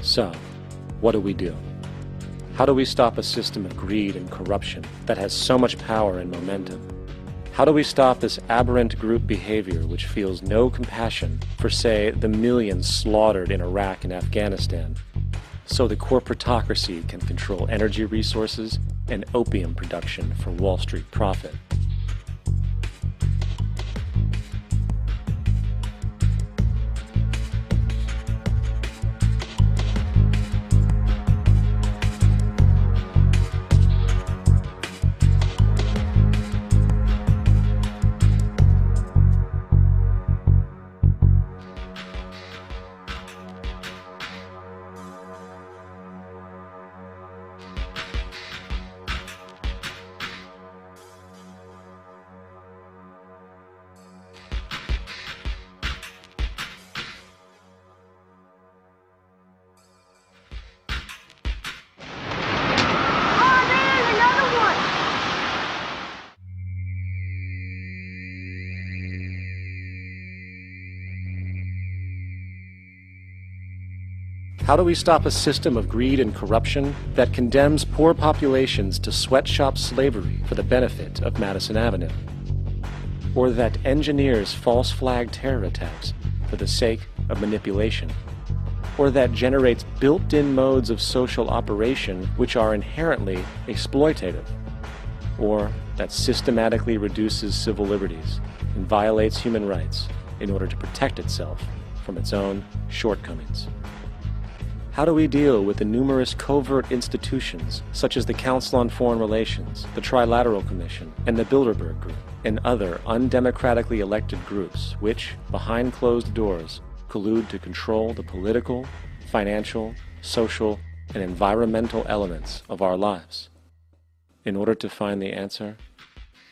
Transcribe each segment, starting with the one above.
So, what do? How do we stop a system of greed and corruption that has so much power and momentum? How do we stop this aberrant group behavior which feels no compassion for, say, the millions slaughtered in Iraq and Afghanistan, so the corporatocracy can control energy resources and opium production for Wall Street profit? How do we stop a system of greed and corruption that condemns poor populations to sweatshop slavery for the benefit of Madison Avenue? Or that engineers false flag terror attacks for the sake of manipulation? Or that generates built-in modes of social operation which are inherently exploitative? Or that systematically reduces civil liberties and violates human rights in order to protect itself from its own shortcomings? How do we deal with the numerous covert institutions, such as the Council on Foreign Relations, the Trilateral Commission, and the Bilderberg Group, and other undemocratically elected groups which, behind closed doors, collude to control the political, financial, social, and environmental elements of our lives? In order to find the answer,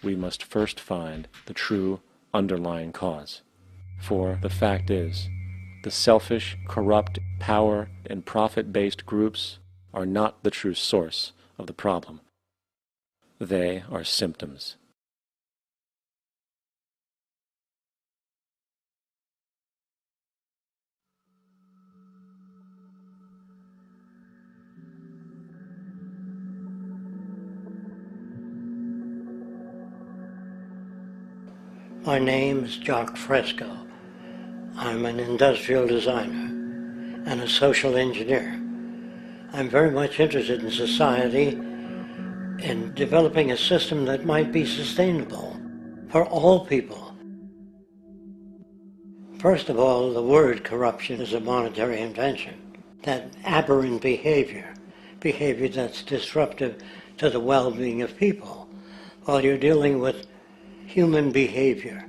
we must first find the true underlying cause. For the fact is, the selfish, corrupt, power, and profit-based groups are not the true source of the problem. They are symptoms. My name is Jock Fresco. I'm an industrial designer and a social engineer. I'm very much interested in society, in developing a system that might be sustainable for all people. First of all, the word corruption is a monetary invention. That aberrant behavior that's disruptive to the well-being of people, while you're dealing with human behavior.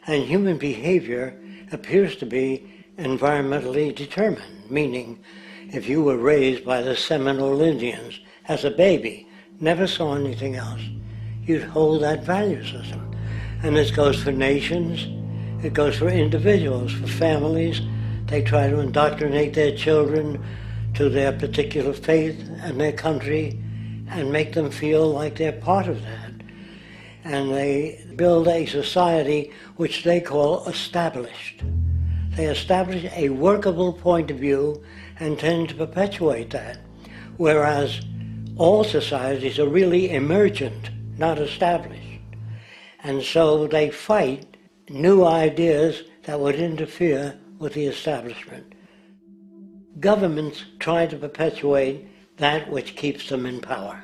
And human behavior appears to be environmentally determined, meaning if you were raised by the Seminole Indians as a baby, never saw anything else, you'd hold that value system. And this goes for nations, it goes for individuals, for families. They try to indoctrinate their children to their particular faith and their country and make them feel like they're part of that. And they build a society which they call established. They establish a workable point of view and tend to perpetuate that, whereas all societies are really emergent, not established. And so they fight new ideas that would interfere with the establishment. Governments try to perpetuate that which keeps them in power.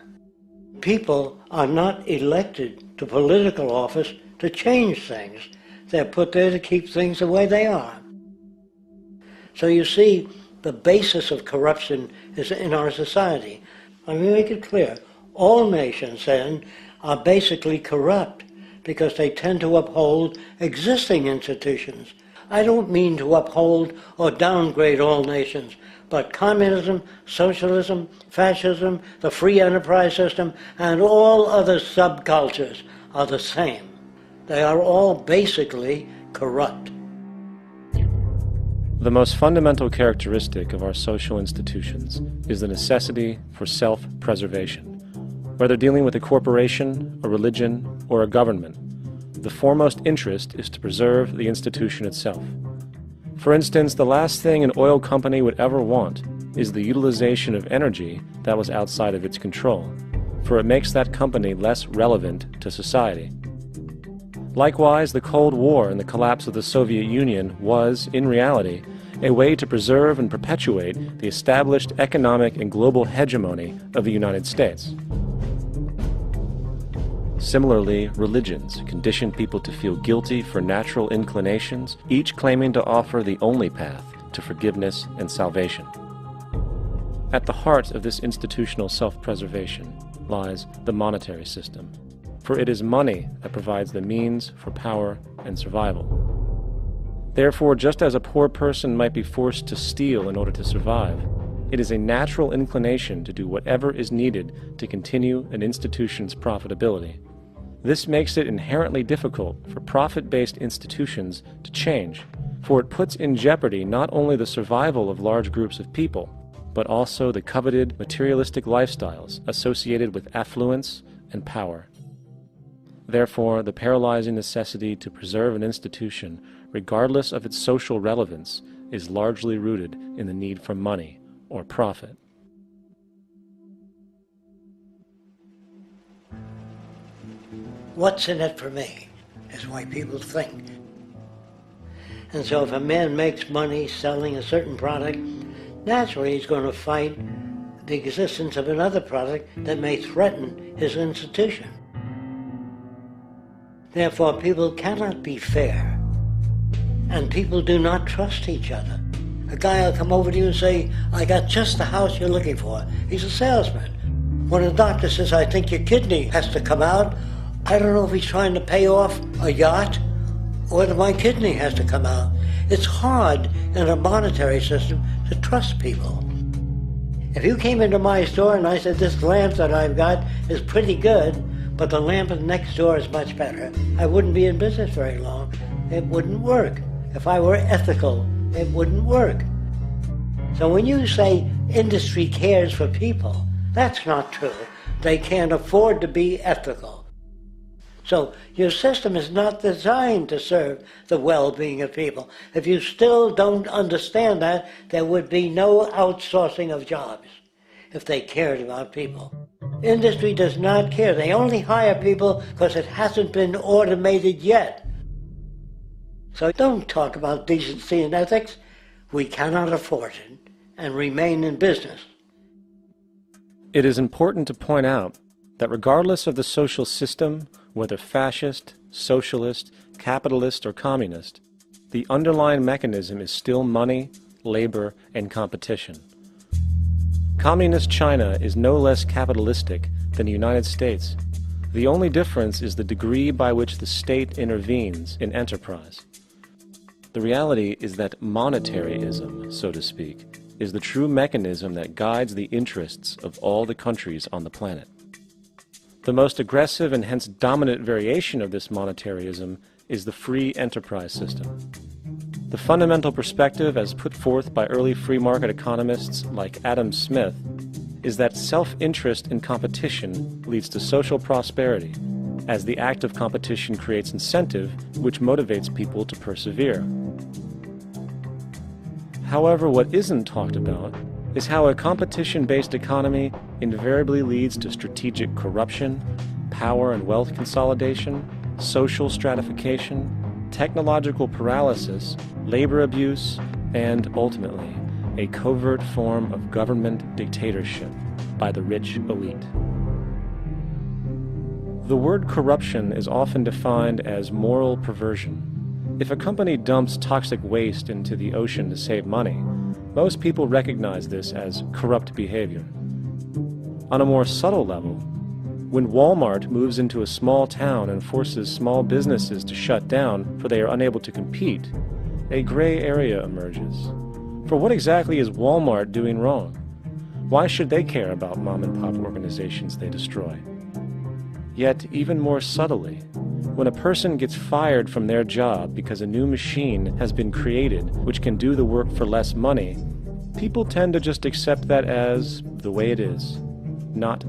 People are not elected to political office to change things. They're put there to keep things the way they are. So you see, the basis of corruption is in our society. Let me make it clear. All nations then are basically corrupt because they tend to uphold existing institutions. I don't mean to uphold or downgrade all nations, but communism, socialism, fascism, the free enterprise system, and all other subcultures are the same. They are all basically corrupt. The most fundamental characteristic of our social institutions is the necessity for self-preservation. Whether dealing with a corporation, a religion, or a government, the foremost interest is to preserve the institution itself. For instance, the last thing an oil company would ever want is the utilization of energy that was outside of its control, for it makes that company less relevant to society. Likewise, the Cold War and the collapse of the Soviet Union was, in reality, a way to preserve and perpetuate the established economic and global hegemony of the United States. Similarly, religions condition people to feel guilty for natural inclinations, each claiming to offer the only path to forgiveness and salvation. At the heart of this institutional self-preservation lies the monetary system, for it is money that provides the means for power and survival. Therefore, just as a poor person might be forced to steal in order to survive, it is a natural inclination to do whatever is needed to continue an institution's profitability. This makes it inherently difficult for profit-based institutions to change, for it puts in jeopardy not only the survival of large groups of people, but also the coveted materialistic lifestyles associated with affluence and power. Therefore, the paralyzing necessity to preserve an institution, regardless of its social relevance, is largely rooted in the need for money or profit. What's in it for me is why people think. And so if a man makes money selling a certain product, naturally he's going to fight the existence of another product that may threaten his institution. Therefore, people cannot be fair, and people do not trust each other. A guy will come over to you and say, I got just the house you're looking for. He's a salesman. When a doctor says, I think your kidney has to come out, I don't know if he's trying to pay off a yacht or whether my kidney has to come out. It's hard in a monetary system to trust people. If you came into my store and I said, this lamp that I've got is pretty good, but the lamp next door is much better, I wouldn't be in business very long. It wouldn't work. If I were ethical, it wouldn't work. So when you say industry cares for people, that's not true. They can't afford to be ethical. So your system is not designed to serve the well-being of people. If you still don't understand that, there would be no outsourcing of jobs if they cared about people. Industry does not care. They only hire people because it hasn't been automated yet. So don't talk about decency and ethics. We cannot afford it and remain in business. It is important to point out that regardless of the social system, whether fascist, socialist, capitalist, or communist, the underlying mechanism is still money, labor, and competition. Communist China is no less capitalistic than the United States. The only difference is the degree by which the state intervenes in enterprise. The reality is that monetaryism, so to speak, is the true mechanism that guides the interests of all the countries on the planet. The most aggressive and hence dominant variation of this monetaryism is the free enterprise system. The fundamental perspective as put forth by early free market economists like Adam Smith is that self-interest in competition leads to social prosperity, as the act of competition creates incentive which motivates people to persevere. However, what isn't talked about is how a competition-based economy invariably leads to strategic corruption, power and wealth consolidation, social stratification, technological paralysis, labor abuse, and ultimately, a covert form of government dictatorship by the rich elite. The word corruption is often defined as moral perversion. If a company dumps toxic waste into the ocean to save money, most people recognize this as corrupt behavior. On a more subtle level, when Walmart moves into a small town and forces small businesses to shut down for they are unable to compete, a gray area emerges. For what exactly is Walmart doing wrong? Why should they care about mom-and-pop organizations they destroy? Yet, even more subtly, when a person gets fired from their job because a new machine has been created which can do the work for less money, people tend to just accept that as the way it is, not